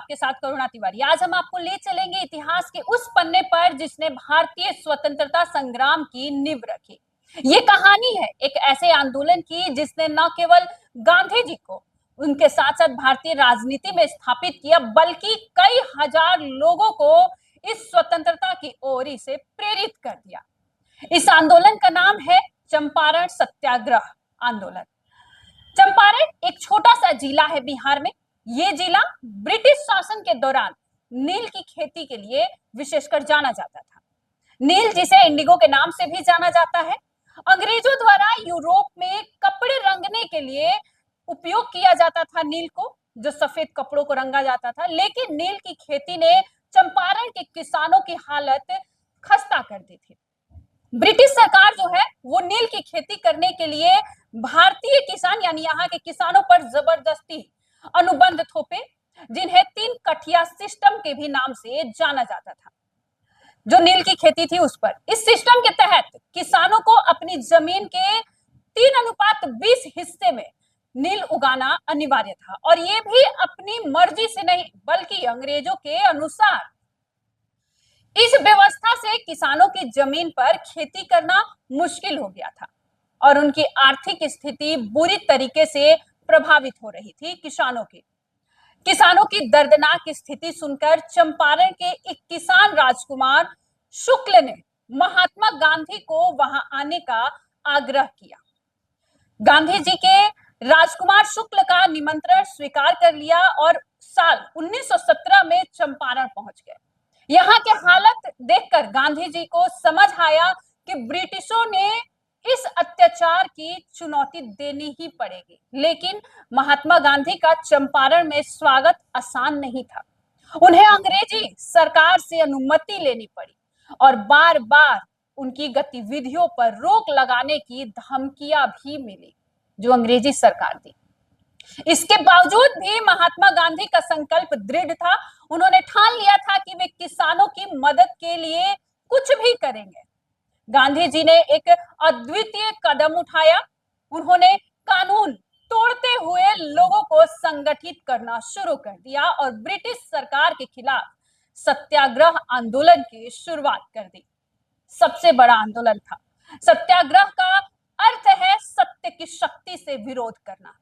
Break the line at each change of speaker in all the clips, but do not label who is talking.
आपके साथ करुणा तिवारी। आज हम आपको ले चलेंगे इतिहास के उस पन्ने पर जिसने भारतीय स्वतंत्रता संग्राम की नींव रखी। ये कहानी है एक ऐसे आंदोलन की जिसने न केवल गांधी जी को उनके साथ साथ भारतीय राजनीति में स्थापित किया, बल्कि कई हजार लोगों को इस स्वतंत्रता की ओर से प्रेरित कर दिया। इस आंदोलन का नाम है चंपारण सत्याग्रह आंदोलन। चंपारण एक छोटा सा जिला है बिहार में। ये जिला ब्रिटिश शासन के दौरान नील की खेती के लिए विशेषकर जाना जाता था। नील, जिसे इंडिगो के नाम से भी जाना जाता है, अंग्रेजों द्वारा यूरोप में कपड़े रंगने के लिए उपयोग किया जाता था नील को, जो सफेद कपड़ों को रंगा जाता था। लेकिन नील की खेती ने चंपारण के किसानों की हालत खस्ता कर दी थी। ब्रिटिश सरकार जो है वो नील की खेती करने के लिए भारतीय किसान यानी यहाँ के किसानों पर जबरदस्ती अनुबंध थोपे, जिन्हें 3 कठिया सिस्टम के भी नाम से जाना जाता था, जो नील की खेती थी उस पर। इस सिस्टम के तहत किसानों को अपनी जमीन के 3:20 हिस्से में नील उगाना अनिवार्य था, और ये भी अपनी मर्जी से नहीं बल्कि अंग्रेजों के अनुसार। इस व्यवस्था से किसानों की जमीन पर खेती करना मुश्किल हो गया था और उनकी आर्थिक स्थिति बुरी तरीके से प्रभावित हो रही थी। किसानों की दर्दनाक स्थिति सुनकर चंपारण के एक किसान राजकुमार शुक्ल ने महात्मा गांधी को वहां आने का आग्रह किया। गांधी जी के राजकुमार शुक्ल का निमंत्रण स्वीकार कर लिया और साल 1917 में चंपारण पहुंच गए। यहाँ के हालत देखकर गांधी जी को समझ आया कि ब्रिटिशों ने इस अत्याचार की चुनौती देनी ही पड़ेगी। लेकिन महात्मा गांधी का चंपारण में स्वागत आसान नहीं था। उन्हें अंग्रेजी सरकार से अनुमति लेनी पड़ी और बार बार उनकी गतिविधियों पर रोक लगाने की धमकियां भी मिली, जो अंग्रेजी सरकार दी। इसके बावजूद भी महात्मा गांधी का संकल्प दृढ़ था। उन्होंने ठान लिया था कि वे किसानों की मदद के लिए कुछ भी करेंगे। गांधी जी ने एक अद्वितीय कदम उठाया। उन्होंने कानून तोड़ते हुए लोगों को संगठित करना शुरू कर दिया और ब्रिटिश सरकार के खिलाफ सत्याग्रह आंदोलन की शुरुआत कर दी। सबसे बड़ा आंदोलन था। सत्याग्रह का अर्थ है सत्य की शक्ति से विरोध करना।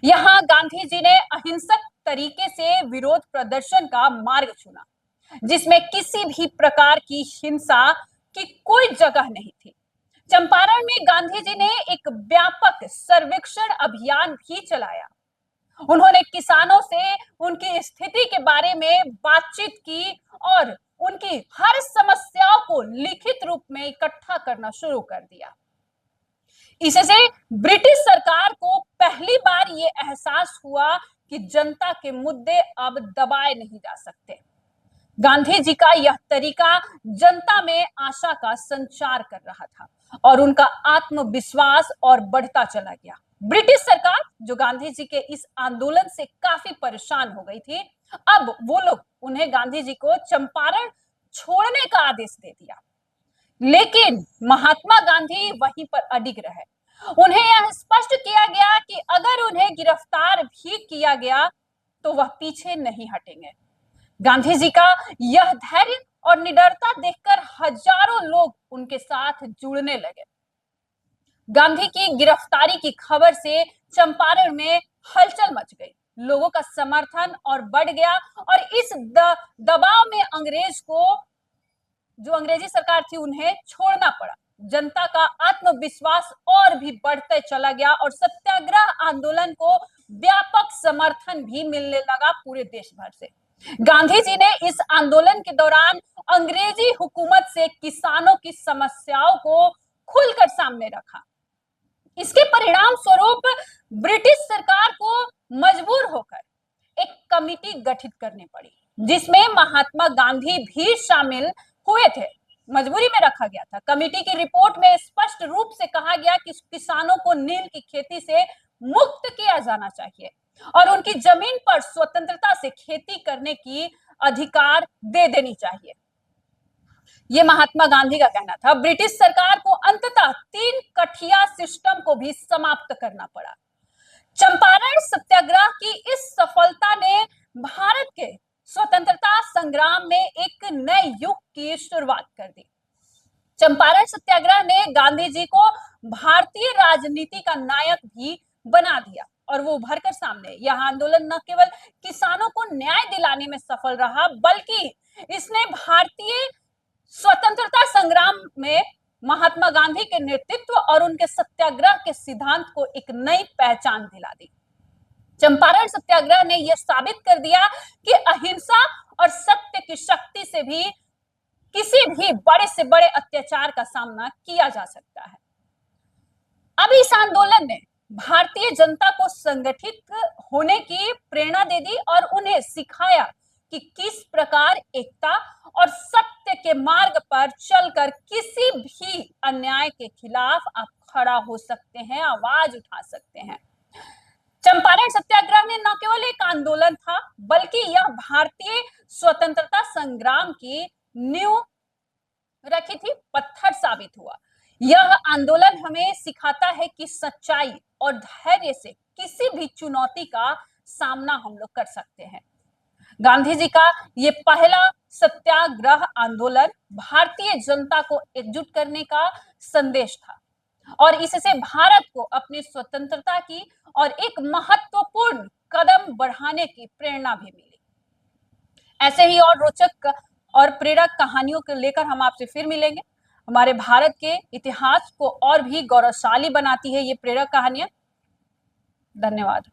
यहाँ गांधी जी ने अहिंसक तरीके से विरोध प्रदर्शन का मार्ग चुना, जिसमें किसी भी प्रकार की हिंसा की कोई जगह नहीं थी। चंपारण में गांधी जी ने एक व्यापक सर्वेक्षण अभियान भी चलाया। उन्होंने किसानों से उनकी स्थिति के बारे में बातचीत की और उनकी हर समस्याओं को लिखित रूप में इकट्ठा करना शुरू कर दिया। इससे ब्रिटिश सरकार को पहली बार ये एहसास हुआ कि जनता के मुद्दे अब दबाए नहीं जा सकते। गांधी जी का यह तरीका जनता में आशा का संचार कर रहा था और उनका आत्मविश्वास और बढ़ता चला गया। ब्रिटिश सरकार, जो गांधी जी के इस आंदोलन से काफी परेशान हो गई थी, अब वो लोग उन्हें गांधी जी को चंपारण छोड़ने का आदेश दे दिया। लेकिन महात्मा गांधी वहीं पर अडिग रहे। उन्हें यह स्पष्ट किया गया कि अगर उन्हें गिरफ्तार भी किया गया तो वह पीछे नहीं हटेंगे। गांधी जी का यह धैर्य और निडरता देखकर हजारों लोग उनके साथ जुड़ने लगे। गांधी की गिरफ्तारी की खबर से चंपारण में हलचल मच गई। लोगों का समर्थन और बढ़ गया और इस दबाव में जो अंग्रेजी सरकार थी उन्हें छोड़ना पड़ा। जनता का आत्मविश्वास और भी बढ़ते चला गया और सत्याग्रह आंदोलन को व्यापक समर्थन भी मिलने लगा पूरे देश भर से। गांधी जी ने इस आंदोलन के दौरान अंग्रेजी हुकूमत से किसानों की समस्याओं को खुलकर सामने रखा। इसके परिणाम स्वरूप ब्रिटिश सरकार को मजबूर होकर एक कमिटी गठित करनी पड़ी, जिसमें महात्मा गांधी भी शामिल हुए थे। मजबूरी में रखा गया था। कमेटी की रिपोर्ट में स्पष्ट रूप से कहा गया कि किसानों को नील की खेती से मुक्त किया जाना चाहिए और उनकी जमीन पर स्वतंत्रता से खेती करने की अधिकार दे देनी चाहिए। यह महात्मा गांधी का कहना था। ब्रिटिश सरकार को अंततः 3 कठिया सिस्टम को भी समाप्त करना पड़ा। चंपारण सत्याग्रह की इस सफलता ने भारत के संग्राम में एक नए युग की शुरुआत कर दी। चंपारण सत्याग्रह ने गांधी जी को भारतीय राजनीति का नायक भी बना दिया और वो उभर कर सामने। यह आंदोलन न केवल किसानों को न्याय दिलाने में सफल रहा, बल्कि इसने भारतीय स्वतंत्रता संग्राम में महात्मा गांधी के नेतृत्व और उनके सत्याग्रह के सिद्धांत को एक नई पहचान दिला दी। चंपारण सत्याग्रह ने यह साबित कर दिया कि अहिंसा और सत्य की शक्ति से भी किसी भी बड़े से बड़े अत्याचार का सामना किया जा सकता है। अब इस आंदोलन ने भारतीय जनता को संगठित होने की प्रेरणा दे दी और उन्हें सिखाया कि किस प्रकार एकता और सत्य के मार्ग पर चलकर किसी भी अन्याय के खिलाफ आप खड़ा हो सकते हैं, आवाज उठा सकते हैं। चंपारण सत्याग्रह में न केवल एक आंदोलन था, बल्कि यह भारतीय स्वतंत्रता संग्राम की नींव रखी थी, पत्थर साबित हुआ। यह आंदोलन हमें सिखाता है कि सच्चाई और धैर्य से किसी भी चुनौती का सामना हम लोग कर सकते हैं। गांधी जी का ये पहला सत्याग्रह आंदोलन भारतीय जनता को एकजुट करने का संदेश था और इससे भारत को अपनी स्वतंत्रता की और एक महत्वपूर्ण कदम बढ़ाने की प्रेरणा भी मिली। ऐसे ही और रोचक और प्रेरक कहानियों को लेकर हम आपसे फिर मिलेंगे। हमारे भारत के इतिहास को और भी गौरवशाली बनाती है ये प्रेरक कहानियां। धन्यवाद।